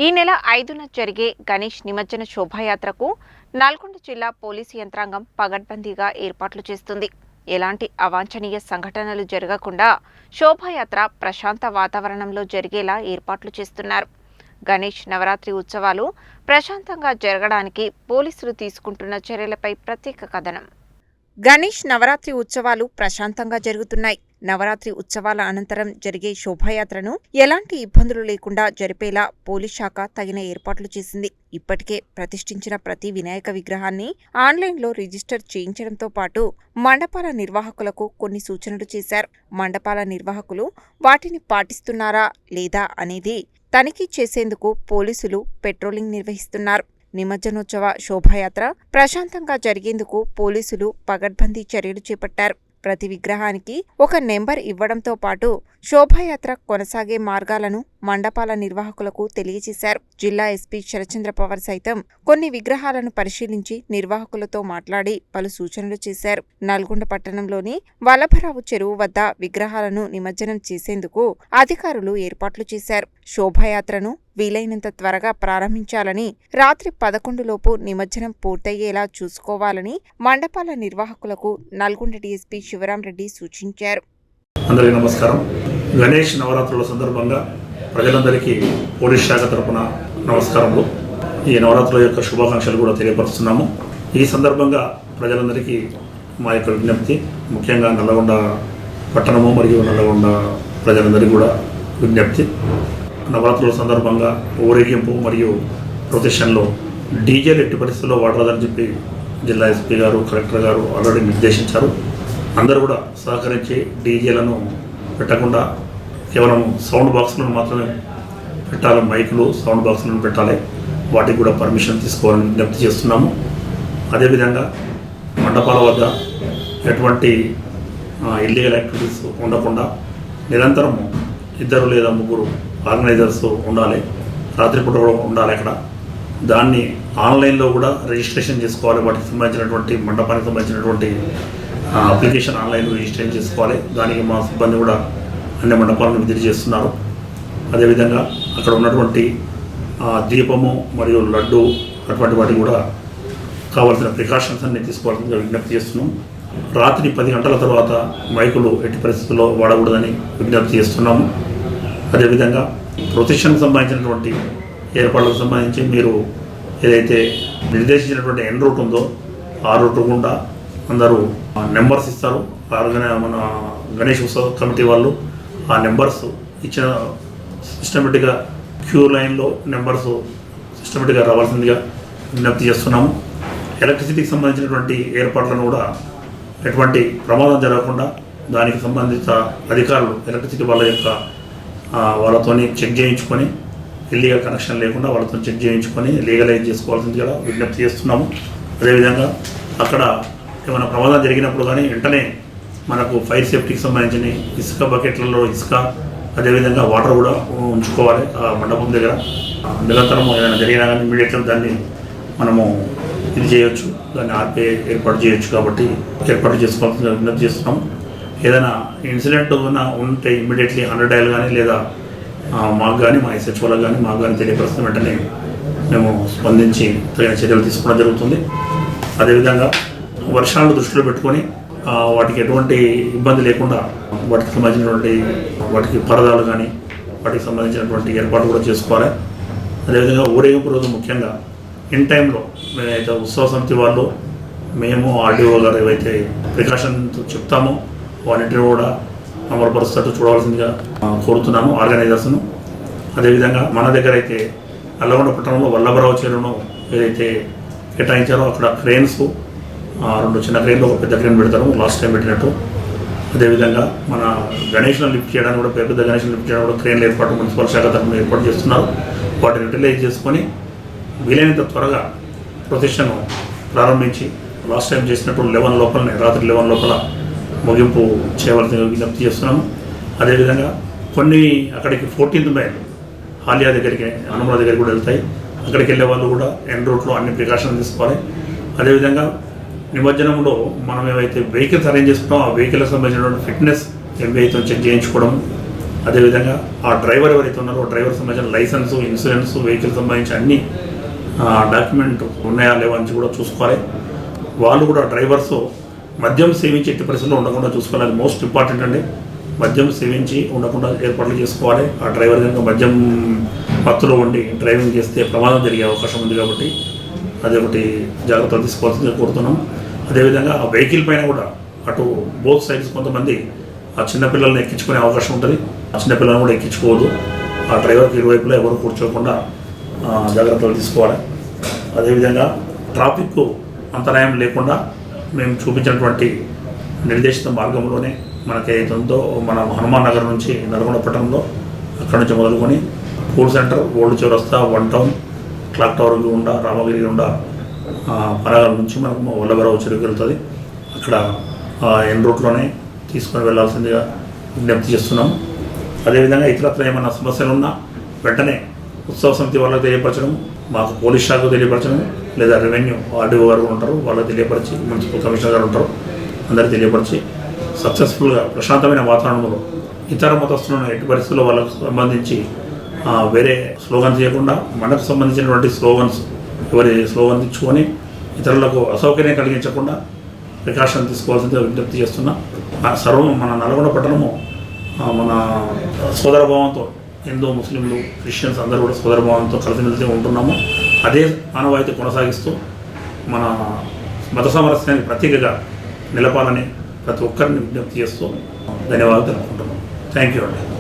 ఈ నెల 5న జరిగే గణేష్ నిమజ్జన శోభాయాత్రకు నల్గొండ జిల్లా పోలీసు యంత్రాంగం పగడ్బందీగా ఏర్పాట్లు చేస్తుంది. ఎలాంటి అవాంఛనీయ సంఘటనలు జరగకుండా శోభాయాత్ర ప్రశాంత వాతావరణంలో జరిగేలా ఏర్పాట్లు చేస్తున్నారు. గణేష్ నవరాత్రి ఉత్సవాలు ప్రశాంతంగా జరగడానికి పోలీసులు తీసుకుంటున్న చర్యలపై ప్రత్యేక కథనం. గణేష్ నవరాత్రి ఉత్సవాలు ప్రశాంతంగా జరుగుతున్నాయి. నవరాత్రి ఉత్సవాల అనంతరం జరిగే శోభాయాత్రను ఎలాంటి ఇబ్బందులు లేకుండా జరిపేలా పోలీస్ శాఖ తగిన ఏర్పాట్లు చేసింది. ఇప్పటికే ప్రతిష్ఠించిన ప్రతి వినాయక విగ్రహాన్ని ఆన్లైన్లో రిజిస్టర్ చేయించడంతో పాటు మండపాల నిర్వాహకులకు కొన్ని సూచనలు చేశారు. మండపాల నిర్వాహకులు వాటిని పాటిస్తున్నారా లేదా అనేది తనిఖీ చేసేందుకు పోలీసులు పెట్రోలింగ్ నిర్వహిస్తున్నారు. నిమజ్జనోత్సవ శోభాయాత్ర ప్రశాంతంగా జరిగేందుకు పోలీసులు పగడ్బందీ చర్యలు చేపట్టారు. ప్రతి విగ్రహానికి ఒక నెంబర్ ఇవ్వడంతో పాటు శోభాయాత్ర కొనసాగే మార్గాలను మండపాల నిర్వాహకులకు తెలియజేశారు. జిల్లా ఎస్పీ శరచంద్ర పవార్ సైతం కొన్ని విగ్రహాలను పరిశీలించి నిర్వాహకులతో మాట్లాడి పలు సూచనలు చేశారు. నల్గొండ పట్టణంలోని వల్లభరావు చెరువు వద్ద విగ్రహాలను నిమజ్జనం చేసేందుకు అధికారులు ఏర్పాట్లు చేశారు. శోభాయాత్రను వీలైనంత త్వరగా ప్రారంభించాలని, రాత్రి 11 లోపు నిమజ్జనం పూర్తయ్యేలా చూసుకోవాలని మండపాల నిర్వాహకులకు నల్గొండ డీఎస్పీ శివరాం రెడ్డి సూచించారు. అందరికీ నమస్కారం. గణేష్ నవరాత్రుల సందర్భంగా ప్రజలందరికీ పోలీస్ శాఖ తరపున నమస్కారములు. ఈ నవరాత్రుల యొక్క శుభాకాంక్షలు కూడా తెలియపరుస్తున్నాము. ఈ సందర్భంగా ప్రజలందరికీ మా యొక్క విజ్ఞప్తి, ముఖ్యంగా నల్లగొండ పట్టణము మరియు నల్లగొండ ప్రజలందరికీ కూడా విజ్ఞప్తి. నవరాత్రుల సందర్భంగా ఊరేగింపు మరియు ప్రొసెషన్లో డీజేలు ఎట్టి పరిస్థితుల్లో వాడరాదని చెప్పి జిల్లా ఎస్పీ గారు, కలెక్టర్ గారు ఆల్రెడీ నిర్దేశించారు. అందరూ కూడా సహకరించి డీజేలను పెట్టకుండా కేవలం సౌండ్ బాక్సులను మాత్రమే పెట్టాలి. మైకులు, సౌండ్ బాక్సులను పెట్టాలి. వాటికి కూడా పర్మిషన్ తీసుకోవాలని విజ్ఞప్తి చేస్తున్నాము. అదేవిధంగా మండపాల వద్ద ఎటువంటి ఇల్లీగల్ యాక్టివిటీస్ ఉండకుండా నిరంతరం 2 లేదా 3 ఆర్గనైజర్స్ ఉండాలి. రాత్రిపూట కూడా ఉండాలి అక్కడ. దాన్ని ఆన్లైన్లో కూడా రిజిస్ట్రేషన్ చేసుకోవాలి. వాటికి సంబంధించినటువంటి మండపానికి సంబంధించినటువంటి అప్లికేషన్ ఆన్లైన్లో రిజిస్ట్రేషన్ చేసుకోవాలి. దానికి మా సిబ్బంది కూడా అన్ని మండపాలను విజిట్ చేస్తున్నారు. అదేవిధంగా అక్కడ ఉన్నటువంటి దీపము మరియు లడ్డు అటువంటి వాటికి కూడా కావాల్సిన ప్రికాషన్స్ అన్ని తీసుకోవాల్సిందిగా విజ్ఞప్తి చేస్తున్నాం. రాత్రి 10 గంటల తర్వాత మైకులు ఎట్టి పరిస్థితుల్లో వాడకూడదని విజ్ఞప్తి చేస్తున్నాము. అదేవిధంగా ప్రొసెషన్కి సంబంధించినటువంటి ఏర్పాట్లకు సంబంధించి మీరు ఏదైతే నిర్దేశించినటువంటి ఎన్ రూట్ ఉందో ఆ రూట్ గుండా అందరూ నెంబర్స్ ఇస్తారు. మన గణేష్ ఉత్సవ కమిటీ వాళ్ళు ఆ నెంబర్స్ ఇచ్చిన సిస్టమేటిక్గా క్యూ లైన్లో నెంబర్స్ సిస్టమేటిక్గా రావాల్సిందిగా విజ్ఞప్తి చేస్తున్నాము. ఎలక్ట్రిసిటీకి సంబంధించినటువంటి ఏర్పాట్లను కూడా ఎటువంటి ప్రమాదం జరగకుండా దానికి సంబంధిత అధికారులు ఎలక్ట్రిసిటీ వాళ్ళతో చెక్ చేయించుకొని, ఇల్లీగల్ కనెక్షన్ లేకుండా వాళ్ళతో చెక్ చేయించుకొని లీగలైజ్ చేసుకోవాల్సింది కూడా విజ్ఞప్తి చేస్తున్నాము. అదేవిధంగా అక్కడ ఏమైనా ప్రమాదం జరిగినప్పుడు కానీ వెంటనే మనకు ఫైర్ సేఫ్టీకి సంబంధించిన ఇసుక బకెట్లలో ఇసుక, అదేవిధంగా వాటర్ కూడా ఉంచుకోవాలి. ఆ మండపం దగ్గర నిరంతరం ఏదైనా జరిగినా కానీ ఇమీడియట్గా దాన్ని మనము ఇది చేయొచ్చు, దాన్ని ఆర్పే ఏర్పాటు చేయొచ్చు. కాబట్టి ఏర్పాటు చేసుకోవాల్సిందిగా విజ్ఞప్తి చేస్తున్నాము. ఏదైనా ఇన్సిడెంట్ ఉంటే ఇమ్మీడియట్లీ 100 డయల్ కానీ లేదా మాకు కానీ మా ఎస్హెచ్ఓలకు కానీ మాకు కానీ తెలియపరుస్తున్న వెంటనే మేము స్పందించి తగిన చర్యలు తీసుకోవడం జరుగుతుంది. అదేవిధంగా వర్షాలను దృష్టిలో పెట్టుకొని వాటికి ఎటువంటి ఇబ్బంది లేకుండా వాటికి సంబంధించినటువంటి వాటికి పరదాలు కానీ వాటికి సంబంధించినటువంటి ఏర్పాటు కూడా చేసుకోవాలి. అదేవిధంగా ఊరేగింపు రోజు ముఖ్యంగా ఇన్ టైంలో మేమైతే ఉత్సవ సమితి వాళ్ళు, మేము ఆర్డీఓ గారు ఏవైతే ప్రికాషన్ చెప్తామో వాటిని కూడా అమలుపరుస్తూ చూడవలసిందిగా కోరుతున్నాము ఆర్గనైజర్స్ను. అదేవిధంగా మన దగ్గర అయితే నల్లగొండ పట్టణంలో వల్లభరావు చెరువును ఏదైతే కేటాయించారో అక్కడ క్రేన్స్ 2 చిన్న క్రేన్లు, ఒక పెద్ద క్రేన్ పెడతారు లాస్ట్ టైం పెట్టినట్టు. అదేవిధంగా మన గణేష్ను లిఫ్ట్ చేయడానికి కూడా, పెద్ద గణేష్ను లిఫ్ట్ చేయడానికి కూడా క్రేన్లు ఏర్పాటు మున్సిపల్ శాఖ తరఫున ఏర్పాటు చేస్తున్నారు. వాటిని యూటిలైజ్ చేసుకొని వీలైనంత త్వరగా ప్రొసెషన్ ప్రారంభించి లాస్ట్ టైం చేసినట్టు 11 లోపలనే, రాత్రి 11 లోపల ముగింపు చేయవలసిన విజ్ఞప్తి చేస్తున్నాము. అదేవిధంగా కొన్ని అక్కడికి 14th మైల్ హాలియా దగ్గరికి, హనుమల దగ్గరికి కూడా వెళ్తాయి. అక్కడికి వెళ్ళే వాళ్ళు కూడా ఎన్ రూట్లో అన్ని ప్రికాషన్ తీసుకోవాలి. అదేవిధంగా నిమజ్జనంలో మనం ఏవైతే వెహికల్స్ అరేంజ్ చేసుకుంటామో ఆ వెహికల్కి సంబంధించినటువంటి ఫిట్నెస్ ఎంబీఐతో చెక్ చేయించుకోవడం, అదేవిధంగా ఆ డ్రైవర్ ఎవరైతే ఉన్నారో డ్రైవర్ సంబంధించిన లైసెన్సు, ఇన్సూరెన్స్, వెహికల్ సంబంధించి అన్ని డాక్యుమెంట్ ఉన్నాయా లేవా అని కూడా చూసుకోవాలి. వాళ్ళు కూడా డ్రైవర్స్ మద్యం సేవించి ఎట్టి పరిస్థితుల్లో ఉండకుండా చూసుకోవాలి. అది మోస్ట్ ఇంపార్టెంట్ అండి. మద్యం సేవించి ఉండకుండా ఏర్పాట్లు చేసుకోవాలి. ఆ డ్రైవర్ కనుక మద్యం మత్తులో ఉండి డ్రైవింగ్ చేస్తే ప్రమాదం జరిగే అవకాశం ఉంది కాబట్టి అది ఒకటి జాగ్రత్తలు తీసుకోవాల్సిందిగా కోరుతున్నాం. అదేవిధంగా ఆ వెహికల్ పైన కూడా అటు బోత్ సైడ్స్ కొంతమంది ఆ చిన్నపిల్లల్ని ఎక్కించుకునే అవకాశం ఉంటుంది. ఆ చిన్నపిల్లలను కూడా ఎక్కించుకోవద్దు. ఆ డ్రైవర్కి ఇరువైపులా ఎవరు కూర్చోకుండా జాగ్రత్తలు తీసుకోవాలి. అదేవిధంగా ట్రాఫిక్ అంతరాయం లేకుండా మేము చూపించినటువంటి నిర్దేశిత మార్గంలోనే మనకి ఏదైతుందో మన హనుమాన్ నగర్ నుంచి నల్గొండ పట్టణంలో అక్కడి నుంచి మొదలుకొని ఫుడ్ సెంటర్, ఓల్డ్ చౌరస్తా, 1 టౌన్, క్లాక్ టవర్ గుండా, రామగిరి గుండా, పనగల నుంచి మనకు వల్లభరావు చెరువుకి వెళ్తుంది. అక్కడ ఎన్ రూట్లోనే తీసుకొని వెళ్లాల్సిందిగా విజ్ఞప్తి చేస్తున్నాము. అదేవిధంగా ఇతరత్ర ఏమైనా సమస్యలు ఉన్నా వెంటనే ఉత్సవ సమితి వాళ్ళకి తెలియపరచడం, మాకు పోలీస్ శాఖకు తెలియపరచడం, లేదా రెవెన్యూ ఆర్డీఓ గారు ఉంటారు వాళ్ళకి తెలియపరిచి, మున్సిపల్ కమిషనర్ గారు ఉంటారు అందరికీ తెలియపరిచి సక్సెస్ఫుల్గా ప్రశాంతమైన వాతావరణంలో ఇతర మతస్థులను ఎట్టి పరిస్థితుల్లో వాళ్ళకు సంబంధించి వేరే స్లోగన్స్ చేయకుండా మనకు సంబంధించినటువంటి స్లోగన్స్ ఎవరి స్లోగన్స్ ఇచ్చుకొని ఇతరులకు అసౌకర్యం కలిగించకుండా ప్రికాషన్ తీసుకోవాల్సిందిగా విజ్ఞప్తి చేస్తున్నా. మన నల్గొండ పట్టణము మన సోదరభావంతో హిందూ, ముస్లింలు, క్రిస్టియన్స్ అందరూ కూడా సోదరభావంతో కలిసిమెలిసి ఉంటున్నాము. అదే ఆనవాయితీ కొనసాగిస్తూ మన మత సామరస్యానికి ప్రతీకగా నిలపాలని ప్రతి ఒక్కరిని విజ్ఞప్తి చేస్తూ ధన్యవాదాలు తెలుపుకుంటున్నాం. థ్యాంక్ యూ అండి.